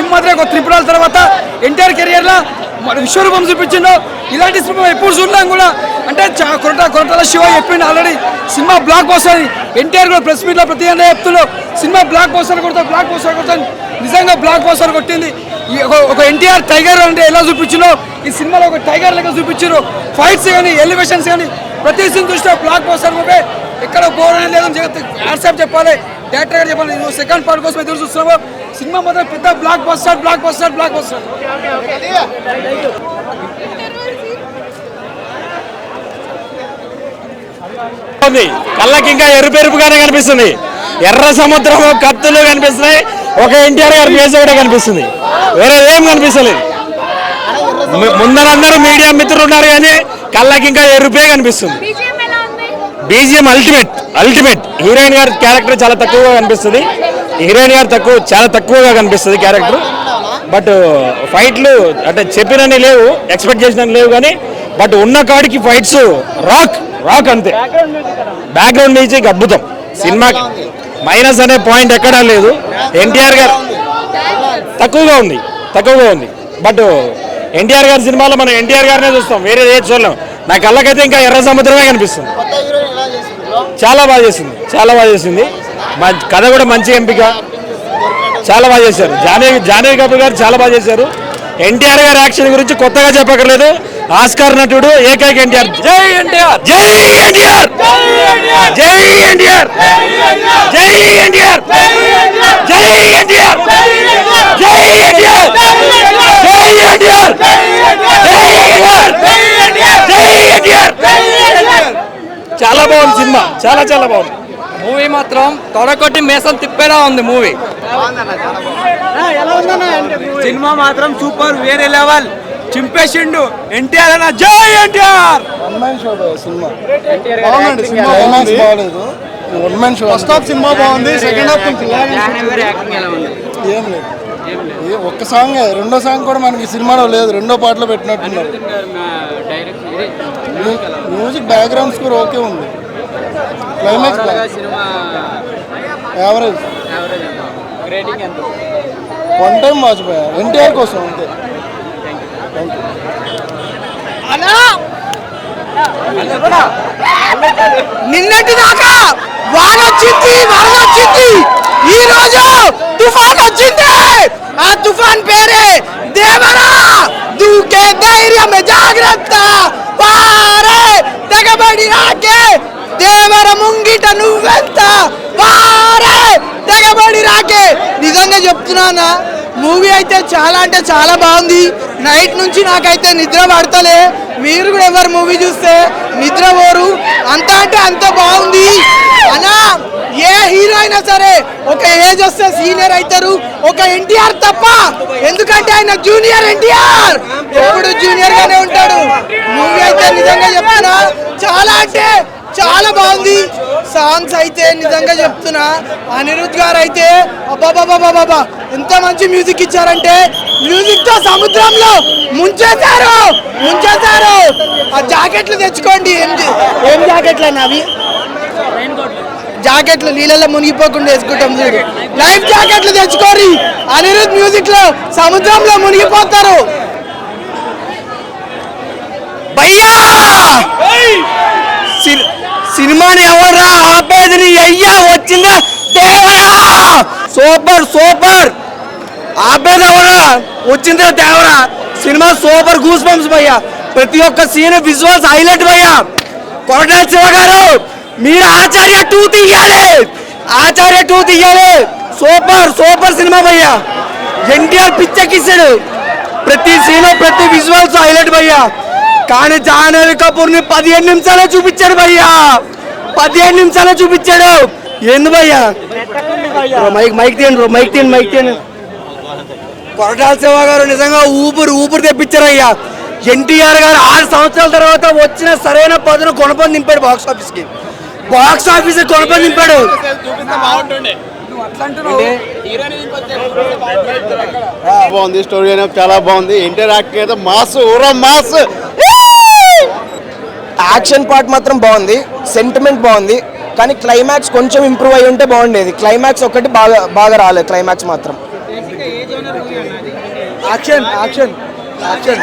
సింహాద్రి ఒక త్రిపురాల తర్వాత ఎన్టీఆర్ కెరియర్లో విశ్వరూపం చూపించిండు. ఇలాంటి సినిమా ఎప్పుడు చూడలేం కూడా. అంటే కొరటాల శివ చెప్పిండు already cinema block buster. NTR కూడా ప్రెస్ మీట్లో ప్రతి ఏదో చెప్తున్నాడు సినిమా బ్లాక్ బస్టర్ కొడతాను. నిజంగా బ్లాక్ బస్టర్ కొట్టింది. ఒక ఎన్టీఆర్ టైగర్ అంటే ఎలా చూపించినో ఈ సినిమాలో ఒక టైగర్ లెక్క చూపించారు. ఫైట్స్ కానీ ఎలివేషన్స్ కానీ ప్రతి సీన్ చూస్తే బ్లాక్ బస్టర్ మూవీ. ఎక్కడ బోర్ అనేది లేదని వాట్సాప్ చెప్పాలి, డైరెక్టర్ గారు చెప్పాలి. నువ్వు సెకండ్ పార్ట్ కోసం ఎదురు చూస్తున్నావు. సినిమా మాత్రం పెద్ద బ్లాక్ బస్టర్. కళ్ళకి ఇంకా ఎరుపెరుపుగానే కనిపిస్తుంది. ఎర్ర సముద్రం కత్తులు కనిపిస్తున్నాయి. ఒక ఎన్టీఆర్ గారి ఫేస్ ఒకటే కనిపిస్తుంది, వేరే ఏం కనిపిస్తలేదు. ముందరందరూ మీడియా మిత్రులు ఉన్నారు కానీ కళ్ళకి ఇంకా ఎరుపే కనిపిస్తుంది. BGM ultimate. హీరోయిన్ గారి క్యారెక్టర్ చాలా తక్కువగా కనిపిస్తుంది. చాలా తక్కువగా కనిపిస్తుంది క్యారెక్టర్. బట్ ఫైట్లు అంటే చెప్పినని లేవు, ఎక్స్పెక్ట్ చేసినని లేవు కానీ బట్ ఉన్న కాడికి ఫైట్స్ రాక్ అంతే. బ్యాక్గ్రౌండ్ మ్యూజిక్ అద్భుతం. సినిమా మైనస్ అనే పాయింట్ ఎక్కడా లేదు. ఎన్టీఆర్ గారు తక్కువగా ఉంది. బట్ ఎన్టీఆర్ గారి సినిమాలో మనం ఎన్టీఆర్ గారినే చూస్తాం, వేరే ఏది చూడలేం. నా కళ్ళకైతే ఇంకా ఎర్ర సముద్రమే కనిపిస్తుంది. చాలా బాగా చేసింది. మా కథ కూడా మంచి ఎంపిక, చాలా బాగా చేశారు. జానవి కపూర్ గారు చాలా బాగా చేశారు. ఎన్టీఆర్ గారి యాక్షన్ గురించి కొత్తగా చెప్పక్కర్లేదు. ఆస్కార్ నటుడు ఏకైక ఎన్టీఆర్. జై ఎన్టీఆర్. చాలా బాగుంది సినిమా, చాలా బాగుంది. మూవీ మాత్రం తొడకొట్టి మేసం తిప్పేలా ఉంది మూవీ. సినిమా మాత్రం సూపర్, వేరే లెవెల్. చింపేసిండు ఎన్టీఆర్ అన్న. జై ఎన్టీఆర్. ఫస్ట్ హాఫ్ సినిమా బాగుంది, సెకండ్ హాఫ్ ఏం లేదు. ఒక్క సాంగ్, రెండో సాంగ్ కూడా మనకి సినిమాలో లేదు, రెండో పాటలో పెట్టినట్టున్నారు. మ్యూజిక్ బ్యాక్గ్రౌండ్ స్కోర్ ఓకే ఉంది. Climax average. వన్ టైం వాచిపోయా ఎన్టీఆర్ కోసం అంతే. నిన్నటి దాకా వానొచ్చింది, ఈ రోజు తుఫాన్ వచ్చింది. ఆ తుఫాన్ పేరే దేవరా. దూకే ధైర్యం జాగ్రత్త, పారే తెగబడి రాకే దేవర ముంగిట నువ్వెంత, పారే తెగబడి రాకే. నిజంగా చెప్తున్నానా, మూవీ అయితే చాలా అంటే చాలా బాగుంది. నైట్ నుంచి నాకైతే నిద్ర పడతలే. మీరు కూడా ఎవరు మూవీ చూస్తే నిద్ర పోరు, అంత అంటే అంత బాగుంది అన్నా. ఏ హీరో అయినా సరే ఒక ఏజ్ వస్తే సీనియర్ అవుతారు, ఒక ఎన్టీఆర్ తప్ప. ఎందుకంటే ఆయన జూనియర్ ఎన్టీఆర్, ఎప్పుడు జూనియర్ గానే ఉంటాడు. మూవీ అయితే నిజంగా చెప్తున్నా చాలా అంటే చాలా బాగుంది. సాంగ్స్ అయితే నిజంగా చెప్తున్నా, అనిరుద్ధ్ గారు అయితే అబ్బాబాబాబాబా ఎంత మంచి మ్యూజిక్ ఇచ్చారంటే, మ్యూజిక్ తో సముద్రంలో ముంచేశారు. ఆ జాకెట్లు తెచ్చుకోండి. ఏం జాకెట్లు అన్న అవి? జాకెట్లు నీళ్ళలో మునిగిపోకుండా వేసుకుంటాం చూడు, లైఫ్ జాకెట్లు తెచ్చుకోరి. అనిరుద్ధ్ మ్యూజిక్ లో సముద్రంలో మునిగిపోతారు. భయ్యా సినిమాని ఎవరా ఆపేది? నీ అయ్యా వచ్చిందా దేవరా. సూపర్ ఆపేది ఎవరా? వచ్చిందా Devara. Cinema super, goose bumps భయ్యా. ప్రతి ఒక్క సీన్ విజువల్స్ హైలైట్ భయ్యా. కొరటాల శివ గారు మీరు ఆచార్య 2 తీయాలి. సూపర్ సినిమా భయ్యా. ఎన్టీఆర్ పిచ్చెక్కిస్తాడు. ప్రతి సీన్, ప్రతి విజువల్స్ హైలైట్ భయ్యా. కానీ జాహ్నవి కపూర్ ని 15 నిమిషాలే చూపించాడు భయ్యా. 15 నిమిషాలే చూపించాడు. ఏంది భయ్యా? మైక్ తీయండి. కొరటాల శివ గారు నిజంగా ఊపిరి తెప్పించారయ్యా. ఎన్టీఆర్ గారు 6 సంవత్సరాల తర్వాత వచ్చిన సరైన పదును కొనపని నింపాడు. Box office కొనపని నింపాడు. బాగుంది, స్టోరీ అనేది చాలా బాగుంది. ఎన్టీఆర్ యాక్టింగ్ అయితే మాస్. యాక్షన్ పార్ట్ మాత్రం బాగుంది, సెంటిమెంట్ బాగుంది. కానీ క్లైమాక్స్ కొంచెం ఇంప్రూవ్ అయ్యి ఉంటే బాగుండేది. క్లైమాక్స్ ఒకటి బాగా రాలేదు. క్లైమాక్స్ మాత్రం యాక్షన్ యాక్షన్ యాక్షన్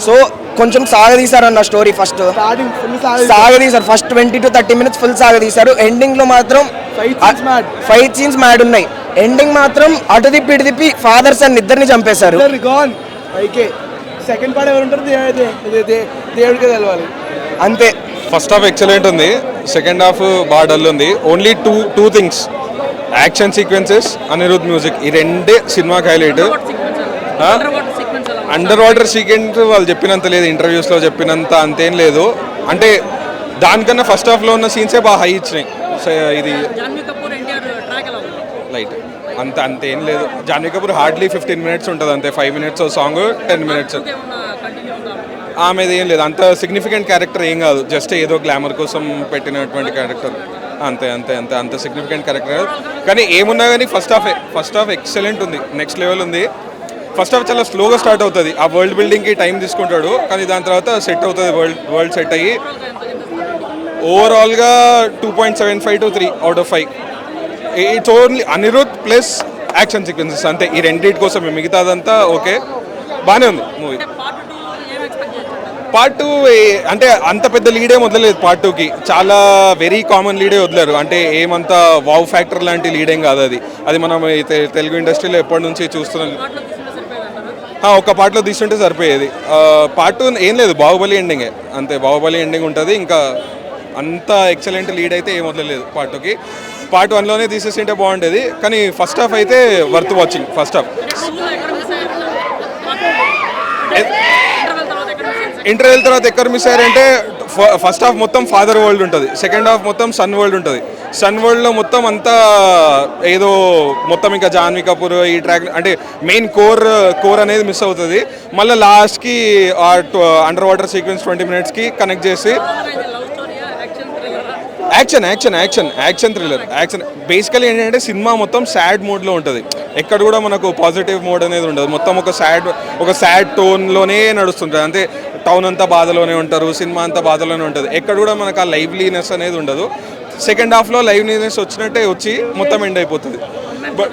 సో కొంచెం సాగదీశారు అన్న స్టోరీ ఫస్ట్ స్టార్టింగ్ ఫుల్ సాగదీశారు ఫస్ట్ 20 to 30 minutes ఫుల్ సాగదీశారు. ఎండింగ్ లో మాత్రం ఫైట్ సీన్స్ మ్యాడ్ ఉన్నాయి. ఎండింగ్ మాత్రం అటు తిప్పి ఇటు తిప్పి ఫాదర్ సన్ ఇద్దరిని చంపేశారు. Gone okay. సెకండ్ పార్ట్ ఎవరు ఉంటారు దేవుడికే తెలవాలి అంతే. ఫస్ట్ హాఫ్ ఎక్సలెంట్ ఉంది, సెకండ్ హాఫ్ బాగా డల్ ఉంది. Only two things, action sequences, Anirudh music, ఈ రెండే సినిమాకి హైలైట్. అండర్ వాటర్ సీక్వెన్స్ వాళ్ళు చెప్పినంత లేదు, ఇంటర్వ్యూస్లో చెప్పినంత అంతేం లేదు. అంటే దానికన్నా ఫస్ట్ హాఫ్లో ఉన్న సీన్సే బాగా హై ఇచ్చినాయి. ఇది లైట్ అంతేం లేదు. జాన్వీ కపూర్ హార్డ్లీ 15 minutes ఉంటుంది అంతే. 5 minutes సాంగ్, 10 minutes. ఆమెది ఏం లేదు, అంత సిగ్నిఫికెంట్ క్యారెక్టర్ ఏం కాదు, జస్ట్ ఏదో గ్లామర్ కోసం పెట్టినటువంటి క్యారెక్టర్ అంతే అంతే అంతే. అంత సిగ్నిఫికెంట్ క్యారెక్టర్ కాదు. కానీ ఏమున్నా కానీ ఫస్ట్ హాఫ్ ఎక్సలెంట్ ఉంది, నెక్స్ట్ లెవెల్ ఉంది. ఫస్ట్ హాఫ్ చాలా స్లోగా స్టార్ట్ అవుతుంది, ఆ వరల్డ్ బిల్డింగ్కి టైం తీసుకుంటాడు, కానీ దాని తర్వాత సెట్ అవుతుంది, వరల్డ్ సెట్ అయ్యి. ఓవరాల్గా 2.75 to 3 out of 5. It's only Anirudh plus action sequences అంతే, ఈ రెండింటి కోసం. మిగతాదంతా ఓకే, బాగానే ఉంది మూవీ. పార్ట్ 2 అంటే అంత పెద్ద లీడే వదలలేదు. పార్ట్ 2కి చాలా వెరీ కామన్ లీడే వదిలేరు, అంటే ఏమంతా వావ్ ఫ్యాక్టర్ లాంటి లీడేం కాదు అది. అది మనం తెలుగు ఇండస్ట్రీలో ఎప్పటి నుంచి చూస్తున్నాం. ఒక పార్ట్లో తీసుంటే సరిపోయేది. పార్ట్ 2 ఏం లేదు, బాహుబలి ఎండింగే అంతే. బాహుబలి ఎండింగ్ ఉంటుంది, ఇంకా అంత ఎక్సలెంట్ లీడ్ అయితే ఏం వదలలేదు పార్ట్ 2కి. పార్ట్ 1లోనే తీసేసింటే బాగుండేది, కానీ ఫస్ట్ హాఫ్ అయితే worth watching. First half interval తర్వాత ఎక్కడ మిస్ అయ్యారంటే, ఫస్ట్ హాఫ్ మొత్తం ఫాదర్ వరల్డ్ ఉంటుంది, సెకండ్ హాఫ్ మొత్తం సన్ వరల్డ్ ఉంటుంది. సన్ వరల్డ్లో మొత్తం అంతా ఏదో మొత్తం ఇంకా జాన్వీ కపూర్ ఈ ట్రాక్ అంటే మెయిన్ కోర్ అనేది మిస్ అవుతుంది. మళ్ళీ లాస్ట్కి అండర్ వాటర్ సీక్వెన్స్ 20 minutesకి కనెక్ట్ చేసి యాక్షన్ థ్రిల్లర్. బేసికలీ ఏంటంటే సినిమా మొత్తం సాడ్ మోడ్లో ఉంటుంది, ఎక్కడ కూడా మనకు పాజిటివ్ మోడ్ అనేది ఉండదు. మొత్తం ఒక సాడ్ టోన్లోనే నడుస్తుంటుంది అంతే. టౌన్ అంతా బాధలోనే ఉంటారు, సినిమా అంతా బాధలోనే ఉంటుంది, ఎక్కడ కూడా మనకు ఆ లైవ్లీనెస్ అనేది ఉండదు. సెకండ్ హాఫ్లో లైవ్లీనెస్ వచ్చినట్టే వచ్చి మొత్తం ఎండ్ అయిపోతుంది. But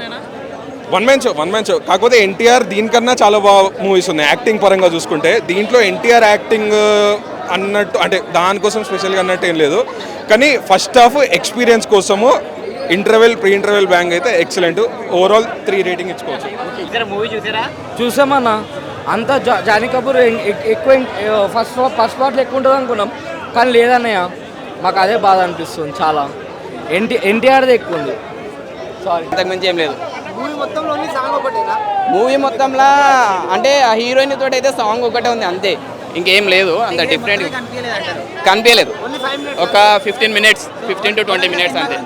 one man show. కాకపోతే ఎన్టీఆర్ దీనికన్నా చాలా బాగా మూవీస్ ఉన్నాయి యాక్టింగ్ పరంగా చూసుకుంటే. దీంట్లో ఎన్టీఆర్ యాక్టింగ్ అన్నట్టు అంటే దానికోసం స్పెషల్గా అన్నట్టు ఏం లేదు, కానీ ఫస్ట్ హాఫ్ ఎక్స్పీరియన్స్ కోసము ప్రీ ఇంటర్వెల్ బ్యాంగ్ అయితే ఎక్సలెంట్. ఓవరాల్ 3 రేటింగ్ ఇచ్చుకోవచ్చు. చూసామన్నా అంతా జానీ కపూర్ ఎక్కువ ఫస్ట్ పార్ట్లో ఎక్కువ ఉంటుంది అనుకున్నాం, కానీ లేదన్నయ్య మాకు అదే బాధ అనిపిస్తుంది చాలా. ఎన్టీఆర్ది ఎక్కువ ఉంది. సారీ, అంతకుమించి ఏం లేదు. మూవీ మొత్తంలో అంటే ఆ హీరోయిన్ తోటి అయితే సాంగ్ ఒకటే ఉంది అంతే, ఇంకేం లేదు. అంత డిఫరెంట్ కనిపించలేదు. ఒక 15 to 20 minutes అంతే.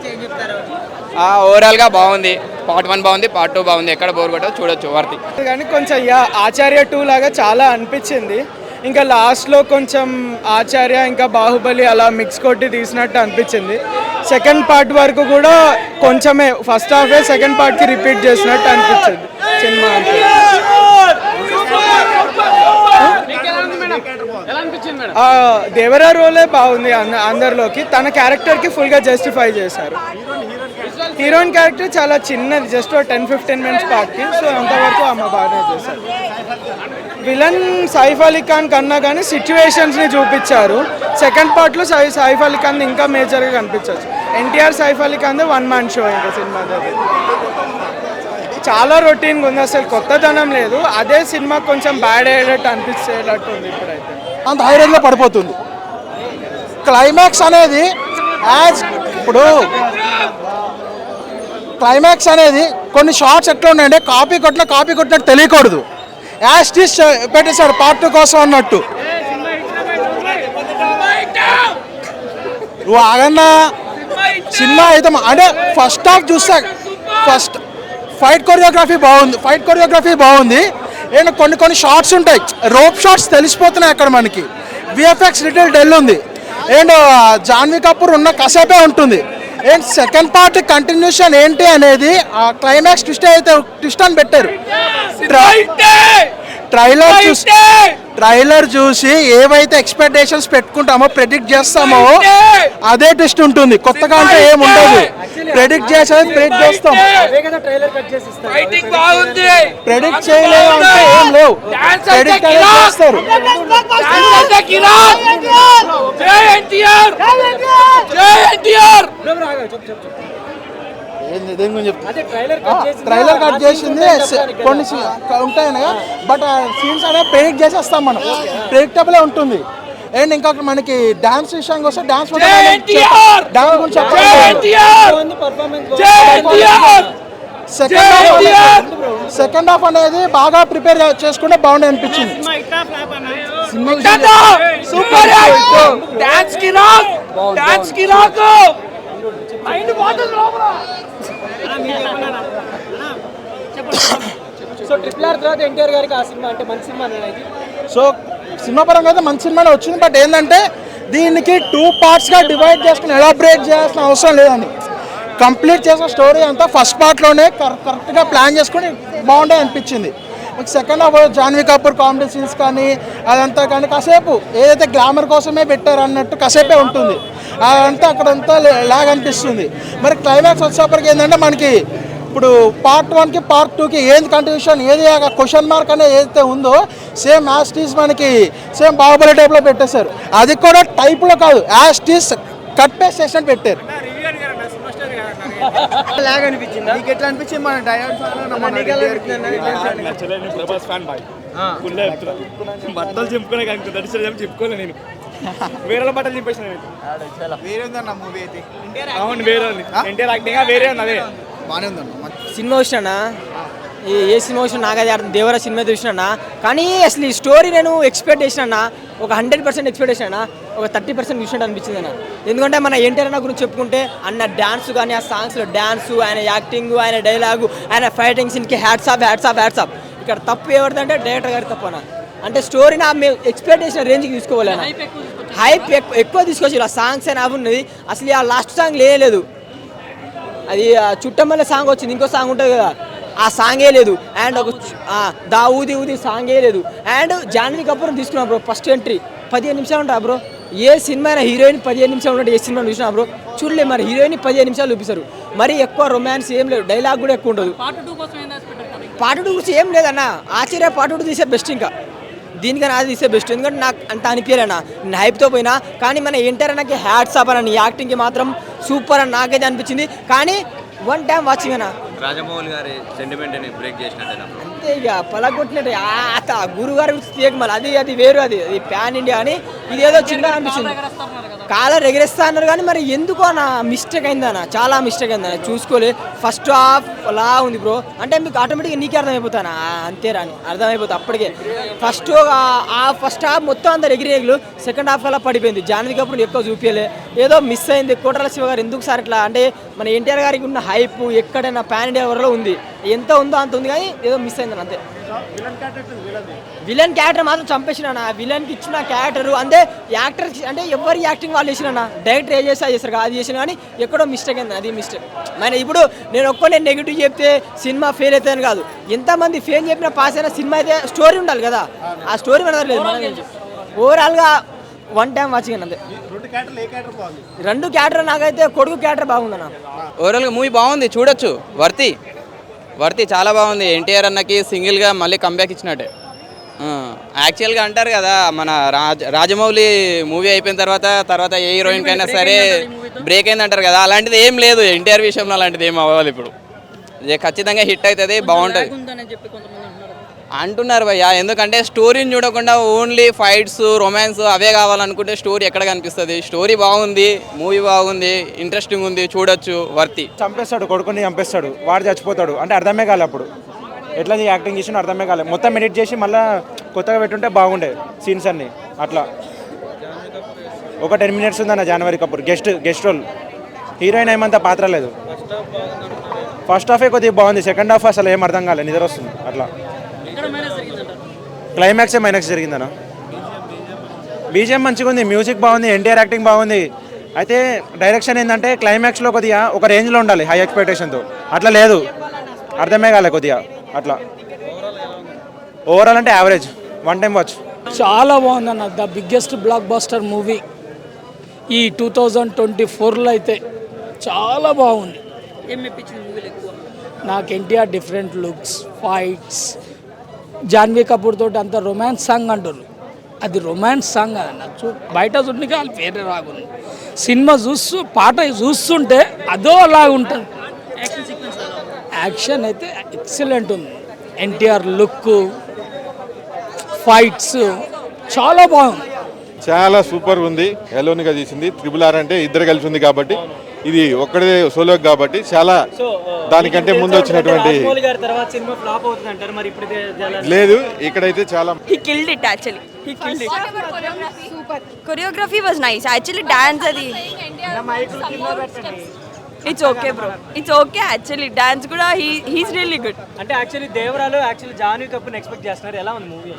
ఓవరాల్గా బాగుంది. పార్ట్ 1 బాగుంది, పార్ట్ 2 బాగుంది, ఎక్కడ బోర్ కొట్టో చూడొచ్చు వర్తి. కానీ కొంచెం ఆచార్య 2 లాగా చాలా అనిపించింది. ఇంకా లాస్ట్లో కొంచెం ఆచార్య ఇంకా బాహుబలి అలా మిక్స్ కొట్టి తీసినట్టు అనిపించింది. సెకండ్ పార్ట్ వరకు కూడా కొంచెమే, ఫస్ట్ హాఫే సెకండ్ పార్ట్కి రిపీట్ చేసినట్టు అనిపించింది సినిమా అంతే. దేవరా రోలే బాగుంది అందరిలోకి. తన క్యారెక్టర్కి ఫుల్గా జస్టిఫై చేశారు. హీరోయిన్ క్యారెక్టర్ చాలా చిన్నది, జస్ట్ 10-15 minutes పార్ట్కి. సో అంతవరకు ఆమె బాగానే చేశారు. విలన్ సైఫ్ అలీ ఖాన్ కన్నా కానీ సిచ్యువేషన్స్ని చూపించారు. సెకండ్ పార్ట్లో సైఫ్ అలీ ఖాన్ ఇంకా మేజర్గా కనిపించవచ్చు. ఎన్టీఆర్ సైఫ్ అలీ ఖాన్ 1 man షో ఇంకా సినిమా చాలా రొటీన్గా ఉంది, అసలు కొత్తదనం లేదు. అదే సినిమా కొంచెం బ్యాడ్ అయ్యేటట్టు అనిపించేటట్టు ఉంది ఇప్పుడైతే. అంత హై రేంజ్లో పడిపోతుంది. క్లైమాక్స్ అనేది ఇప్పుడు క్లైమాక్స్ అనేది కొన్ని షార్ట్స్ ఎట్లా ఉన్నాయంటే కాపీ కొట్టినట్టు తెలియకూడదు. యాస్టిస్ పెట్టేశారు పార్ట్ 2 కోసం అన్నట్టు. నువ్వు ఆగన్నా సినిమా అయితే అంటే ఫస్ట్ హాఫ్ చూస్తే ఫైట్ కొరియోగ్రఫీ బాగుంది. అండ్ కొన్ని షార్ట్స్ ఉంటాయి, రోప్ షార్ట్స్ తెలిసిపోతున్నాయి అక్కడ మనకి. విఎఫ్ఎక్స్ లిటిల్ డెల్ ఉంది. అండ్ జాన్వీ కపూర్ ఉన్న కసేపే ఉంటుంది. అండ్ సెకండ్ పార్ట్ కంటిన్యూషన్ ఏంటి అనేది ఆ క్లైమాక్స్ ట్విస్ట్ అని పెట్టారు. ట్రైలర్ చూసి ఏవైతే ఎక్స్పెక్టేషన్స్ పెట్టుకుంటామో ప్రెడిక్ట్ చేస్తామో అదే ట్విస్ట్ ఉంటుంది. కొత్తగా అంటే ఏం ఉండదు. ప్రెడిక్ట్ చేస్తాం. ప్రెడిక్ట్ చేయలేదు అంటే ఏం లేవు. ప్రెడిక్ట్ చేస్తారు. ట్రైలర్ కట్ చేసింది కొన్ని ఉంటాయి బట్ సీన్స్ అనేది ప్రెడిక్ట్ చేసేస్తాం మనం. ప్రెడిక్టబుల్ ఉంటుంది. అండ్ ఇంకా మనకి డాన్స్ విషయానికి వస్తే డాన్స్ గురించి సెకండ్ హాఫ్ అనేది బాగా ప్రిపేర్ చేసుకుంటే బాగుండే అనిపించింది. సో ట్రిపుల్ ఆర్ తర్వాత ఎన్టీఆర్ గారికి ఆ సినిమా అంటే మంచి సినిమా అనేది. సో సినిమా పరంగా అయితే మంచి సినిమానే వచ్చింది. బట్ ఏంటంటే దీనికి 2 పార్ట్స్గా డివైడ్ చేసుకుని ఎలాబరేట్ చేయాల్సిన అవసరం లేదండి. కంప్లీట్ చేసిన స్టోరీ అంతా ఫస్ట్ పార్ట్లోనే కరెక్ట్గా ప్లాన్ చేసుకుని బాగుండే అనిపించింది. మీకు second half Janhvi Kapoor comedy scenes కానీ అదంతా కానీ కాసేపు ఏదైతే గ్లామర్ కోసమే పెట్టారు అన్నట్టు కాసేపే ఉంటుంది. అదంతా అక్కడంతా లాగ్ అనిపిస్తుంది. మరి క్లైమాక్స్ వచ్చేప్పటికి ఏంటంటే మనకి ఇప్పుడు పార్ట్ 1కి పార్ట్ 2కి ఏది కంటిన్యూషన్ ఏది క్వశ్చన్ మార్క్ అనేది ఏదైతే ఉందో సేమ్ యాస్టీస్ మనకి సేమ్ బాహుబలి టైప్లో పెట్టేశారు. అది కూడా టైప్లో కాదు, యాస్టీస్ కట్ పేస్ట్ చేసినట్టు పెట్టారు. లాగ్ అనిపించింది. నీకు ఎట్లా అనిపించింది? మన బట్టలు చెప్పుకునే చెప్పుకోలే నేను. వేరే బట్టలు చెప్పేసిన వేరేందన్న మూవీ అయితే. అవును వేరే ఎన్టీఆర్ యాక్టింగ్ వేరే ఉంది. అదే బాగానే ఉందన్న. సినిమా వచ్చినా ఏ సినిమా వచ్చినా నాకైతే అర్థం. దేవరా సినిమా చూసినా కానీ అసలు ఈ స్టోరీ నేను ఎక్స్పెక్ట్ చేసినా ఒక 100% ఎక్స్పెక్ట్ చేసినా ఒక 30% చూసినట్టు అనిపించింది అన్న. ఎందుకంటే మన ఎన్టీఆర్ అన్న గురించి చెప్పుకుంటే అన్న డ్యాన్స్ కానీ ఆ సాంగ్స్లో డ్యాన్సు, ఆయన యాక్టింగ్, ఆయన డైలాగు, ఆయన ఫైటింగ్ సీన్కి హ్యాట్స్ ఆఫ్. ఇక్కడ తప్పు ఎవరిదంటే డైరెక్టర్ గారి తప్పు అన్న. అంటే స్టోరీని మేము ఎక్స్పెక్ట్ చేసిన రేంజ్కి తీసుకోవాలన్న. హైప్ ఎక్కువ తీసుకొచ్చి ఆ సాంగ్స్ అయినా ఉన్నది. అసలు ఆ లాస్ట్ సాంగ్ లేదు. అది చుట్టమల్ల సాంగ్ వచ్చింది, ఇంకో సాంగ్ ఉంటుంది కదా, ఆ సాంగే లేదు. అండ్ ఒక దా ఊది సాంగే లేదు. అండ్ జాన్వీ కపూర్ తీసుకున్నాం బ్రో. ఫస్ట్ ఎంట్రీ 15 నిమిషాలు ఉంటా బ్రో. ఏ సినిమా అయినా హీరోయిన్ 15 నిమిషాలు ఉంటే ఏ సినిమా చూసినా బ్రో చూడలే. మరి హీరోయిన్ 15 నిమిషాలు చూపిస్తారు. మరి ఎక్కువ రొమాన్స్ ఏం లేదు, డైలాగ్ కూడా ఎక్కువ ఉండదు. పార్ట్ 2 గురించి ఏం లేదన్న. ఆశ్చర్య పార్ట్ 2 తీసే బెస్ట్. ఇంకా దీనికన్నా అది తీసే బెస్ట్. ఎందుకంటే నాకు అంత అనిపించలేనా నేను హైప్తో పోయినా. కానీ మన ఎన్టీఆర్ అన్నకి హ్యాట్స్ ఆఫ్ అన్న. నీ యాక్టింగ్కి మాత్రం సూపర్ అని నాకైతే అనిపించింది. కానీ 1 టైం వాచింగ్ అన్న. రాజమౌళి గారి సెంటిమెంట్ బ్రేక్ చేసినట్టు అంతే ఇక పలగొట్టినట్టు గురుగారు మళ్ళీ అది వేరు. అది ప్యాన్ ఇండియా అని ఇది ఏదో చిన్నగా అనిపించింది. కాలర్ ఎగరేస్తా అన్నారు కానీ మరి ఎందుకో నా మిస్టేక్ అయిందన్న. చాలా మిస్టేక్ అయిందన్న. చూసుకోలే. ఫస్ట్ హాఫ్ అలా ఉంది బ్రో. అంటే మీకు ఆటోమేటిక్గా నీకే అర్థమైపోతాను అంతేరా అని అర్థమైపోతుంది అప్పటికే. ఫస్ట్ హాఫ్ మొత్తం అందరు ఎగిరేగులు. సెకండ్ హాఫ్ అలా పడిపోయింది. జాన్వీ కపూర్ ఎక్కువ చూపించలే. ఏదో మిస్ అయింది. కోటల శివ గారు ఎందుకు సార్ ఇట్లా అంటే మన ఎన్టీఆర్ గారికి ఉన్న హైప్ ఎక్కడైనా ప్యాన్ ఇండియా వరలో ఉంది. ఎంత ఉందో అంత ఉంది కానీ ఏదో మిస్ అయిందని అంతే. విలన్ క్యారెక్టర్ మాత్రం చంపేసిన. విలన్కి ఇచ్చిన క్యారెక్టర్ అంటే యాక్టర్ అంటే ఎవరి యాక్టింగ్ వాళ్ళు చేసిన. డైరెక్టర్ ఏ చేస్తా చేస్తారు అది చేసిన కానీ ఎక్కడో మిస్టేక్ అయింది. అది మిస్టేక్. మరి ఇప్పుడు నేను ఒక్కనే నెగిటివ్ చెప్తే సినిమా ఫెయిల్ అవుతుందని కాదు. ఎంతమంది ఫెయిల్ చెప్పినా పాస్ అయినా సినిమా అయితే స్టోరీ ఉండాలి కదా. ఆ స్టోరీ మన దగ్గర లేదు. ఓవరాల్గా 1 టైం వాచింగ్ అంతే. 2 క్యారెక్టర్ నాకైతే కొడుకు క్యారెక్టర్ బాగుందన్న. ఓవరాల్గా మూవీ బాగుంది, చూడొచ్చు. వర్తి చాలా బాగుంది. ఎన్టీఆర్ అన్నకి సింగిల్గా మళ్ళీ కంబ్యాక్ ఇచ్చినట్టే. యాక్చువల్గా అంటారు కదా మన రాజమౌళి మూవీ అయిపోయిన తర్వాత ఏ హీరోయిన్కి అయినా సరే బ్రేక్ అయింది అంటారు కదా. అలాంటిది ఏం లేదు ఎన్టీఆర్ విషయంలో. అలాంటిది ఏం అవ్వాలి. ఇప్పుడు ఖచ్చితంగా హిట్ అవుతుంది, బాగుంటుంది అంటున్నారు భయ్య. ఎందుకంటే స్టోరీని చూడకుండా ఓన్లీ ఫైట్స్, రొమాన్స్ అవే కావాలనుకుంటే స్టోరీ ఎక్కడ కనిపిస్తుంది. స్టోరీ బాగుంది, మూవీ బాగుంది, ఇంట్రెస్టింగ్ ఉంది, చూడొచ్చు. వర్తి చంపేస్తాడు, కొడుకుని చంపేస్తాడు, వాడు చచ్చిపోతాడు. అంటే అర్థమే కాలే. అప్పుడు ఎట్లా యాక్టింగ్ చేసినా అర్థమే కాలేదు. మొత్తం ఎడిట్ చేసి మళ్ళీ కొత్తగా పెట్టుంటే బాగుండే సీన్స్ అన్నీ. అట్లా ఒక 10 మినిట్స్ ఉందన్న Janhvi Kapoor guest role. Heroine ఏమంతా పాత్ర లేదు. ఫస్ట్ హాఫే కొద్దిగా బాగుంది. సెకండ్ హాఫ్ అసలు ఏం అర్థం కాలేదు, నిద్ర వస్తుంది. అట్లా క్లైమాక్సే మైనక్స్ జరిగిందన్న. బీజిఎం మంచిగా ఉంది, మ్యూజిక్ బాగుంది, ఎన్టీఆర్ యాక్టింగ్ బాగుంది. అయితే డైరెక్షన్ ఏంటంటే క్లైమాక్స్లో కొద్దిగా ఒక రేంజ్లో ఉండాలి హై ఎక్స్పెక్టేషన్తో. అట్లా లేదు, అర్థమే కాలే కొద్దిగా. అట్లా ఓవరాల్ అంటే యావరేజ్, వన్ టైం వాచ్. చాలా బాగుందన్న, the biggest block buster movie ఈ 2024లో అయితే చాలా బాగుంది. నాకు NTR different looks, fights, Janhvi Kapoor తోటి అంత రొమాన్స్ సాంగ్ అంటారు, అది రొమాన్స్ సాంగ్ అన్న. బయట చూడడానికి వాళ్ళు వేరే రాగుంది. సినిమా పాట చూస్తుంటే అదో లాగా ఉంటుంది. యాక్షన్ అయితే ఎక్సలెంట్ ఉంది. ఎన్టీఆర్ లుక్, ఫైట్స్ చాలా బాగుంది. చాలా సూపర్ ఉంది. ఎలోనిగా తీసింది. RRR అంటే ఇద్దరు కలిసి ఉంది కాబట్టి, ఇది ఒక్కడే సోలో కాబట్టి చాలా దానికంటే ముందు వచ్చినటువంటి లేదు. ఇక్కడైతే చాలా He killed it actually. He killed it. Super. Choreography was nice. Actually dance adi. It's okay bro. It's okay actually. Dance kuda he's really good. అంటే యాక్చువల్లీ దేవరాలో యాక్చువల్లీ జాన్వీ కపూర్ని ఎక్స్పెక్ట్ చేస్తున్నారు. ఎలా ఉంది మూవీ?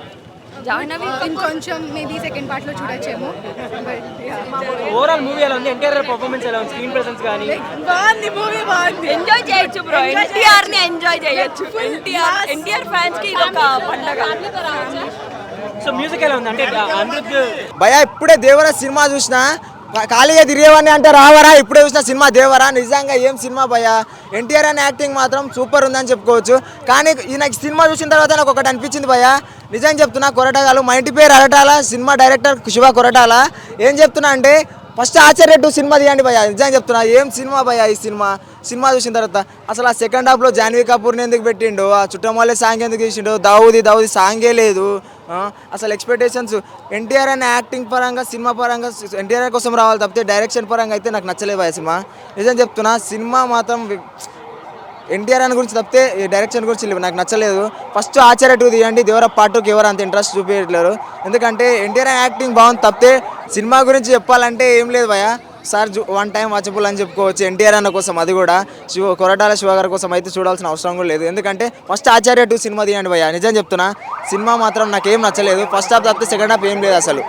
జాహ్నవి ఇంకొంచెం మేబీ సెకండ్ పార్ట్ లో చూడొచ్చేమో. Overall movie ఎలా ఉంది? NTR performance ఎలా ఉంది? స్క్రీన్ ప్రెసెన్స్ కానీ బాగుంది, మూవీ బాగుంది. ఎంజాయ్ చేయొచ్చు బ్రో. ఎన్టీఆర్ ని ఎంజాయ్ చేయొచ్చు. ఎన్టీఆర్ ఫ్యాన్స్ కి ఇది ఒక పండగ. సో మ్యూజిక్ ఎలా ఉంది? అంటే అనిరుద్ధ్ భయ ఇప్పుడే దేవరా సినిమా చూసినా, ఖాళీగా తిరిగేవాడిని అంటే రావరా. ఇప్పుడే చూసిన సినిమా దేవరా, నిజంగా ఏం సినిమా భయ. ఎన్టీఆర్ అని యాక్టింగ్ మాత్రం సూపర్ ఉందని చెప్పుకోవచ్చు. కానీ నాకు సినిమా చూసిన తర్వాత నాకు ఒకటి అనిపించింది భయ, నిజం చెప్తున్నా. కొరటాలు, మా ఇంటి పేరు అరటాల, సినిమా డైరెక్టర్ శివ కొరటాల. ఏం చెప్తున్నా అంటే ఫస్ట్ ఆచార్య 2 సినిమా తీయండి భయ, నిజం చెప్తున్నా. ఏం సినిమా భయ ఈ సినిమా చూసిన తర్వాత. అసలు ఆ సెకండ్ హాఫ్లో జాన్వీ కపూర్ని ఎందుకు పెట్టిండు, ఆ చుట్టమల్లే సాంగ్ ఎందుకు తీసిండు, దావుది సాంగే లేదు. అసలు ఎక్స్పెక్టేషన్స్ ఎన్టీఆర్ అనే యాక్టింగ్ పరంగా, సినిమా పరంగా ఎన్టీఆర్ కోసం రావాలి తప్పితే డైరెక్షన్ పరంగా అయితే నాకు నచ్చలేదు భయ సినిమా, నిజం చెప్తున్నా. సినిమా మాత్రం ఎన్టీఆర్ అని గురించి తప్పితే డైరెక్షన్ గురించి నాకు నచ్చలేదు. ఫస్ట్ ఆచార్య 2 తీయండి, దేవరా పార్ట్ 2కి ఎవరు అంత ఇంట్రెస్ట్ చూపించలేరు. ఎందుకంటే ఎన్టీఆర్ యాక్టింగ్ బాగుంది తప్పితే సినిమా గురించి చెప్పాలంటే ఏం లేదు భయ. సార్ వన్ టైం వాచబుల్ అని చెప్పుకోవచ్చు ఎన్టీఆర్ అన్న కోసం. అది కూడా కొరటాల శివ గారి కోసం అయితే చూడాల్సిన అవసరం కూడా లేదు. ఎందుకంటే ఫస్ట్ ఆచార్య 2 సినిమా తీయండి భయ, నిజం చెప్తున్నా. సినిమా మాత్రం నాకేం నచ్చలేదు. ఫస్ట్ హాఫ్ తప్పితే సెకండ్ హాఫ్ ఏం లేదు అసలు.